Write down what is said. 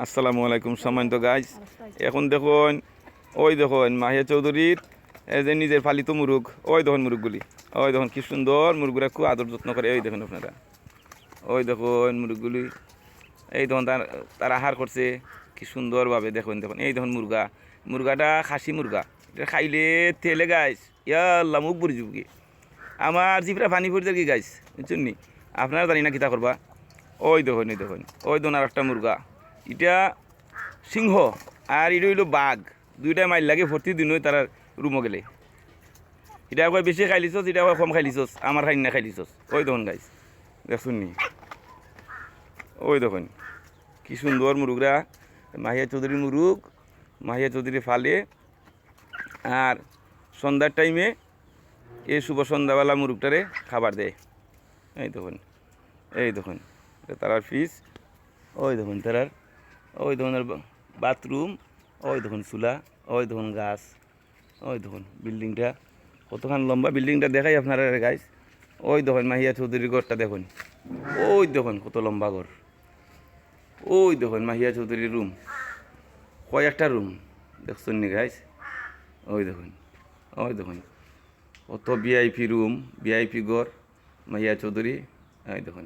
আসসালামু আলাইকুম সম্মানিত গাইজ। এখন দেখুন, ওই দেখুন মাহিয়া চৌধুরীর এই যে নিজের পালিত মুরগ, ওই দেখুন মুরগগুলি, ওই দেখুন কি সুন্দর মুরগুলা, খুব আদর যত্ন করে। ওই দেখুন আপনারা, ওই দেখুন মুরগগুলি, এই দেখুন তার আহার করছে কি সুন্দরভাবে। দেখুন দেখুন, এই দেখুন মুরগাটা খাসি মুরগা, এটা খাইলে তেলে গাইস ইয়াল্লা মুখ বুড়ি যাবো কি, আমার জিভরা পানি পড়ছে কি গাইস, বুঝছেন নি? আপনারা জানি না কিতা করবা। ওই দেখুন, এই দেখুন, ওই দেখুন আর একটা মুরগা, এটা সিংহ আর এটা হইল বাঘ, দুইটাই মাইল লাগে প্রতিদিন ওই তার রুমো গেলে। এটা কয় বেশি খাইলিছস, এটা কয় কম খাইলিছস, আমার খাই না খাইলিছস। ওই দেখুন গাইস, দেখুন নি, ওই দেখুন কি সুন্দর মুরুগরা, মাহিয়া চৌধুরীর মুরুগ, মাহিয়া চৌধুরী ফালে। আর সন্ধ্যার টাইমে এই শুভ সন্ধ্যাবেলা মুরুগটারে খাবার দেয়। এই দেখুন, এই দেখুন তারার ফিস, ওই দেখুন তারার, ওই দেখুন বাথরুম, ওই দেখুন চুলা, ওই দেখুন গাছ, ওই দেখুন বিল্ডিংটা কতখান লম্বা। বিল্ডিংটা দেখাই আপনারা গাইস। ওই দেখুন মাহিয়া চৌধুরীর ঘরটা দেখুন, ওই দেখুন কত লম্বা ঘর। ওই দেখুন মাহিয়া চৌধুরীর রুম, কয়েকটা রুম দেখছেন নি গাইস। ওই দেখুন, ওই দেখুন কত ভিআইপি রুম, ভিআইপি ঘর মাহিয়া চৌধুরী। ওই দেখুন।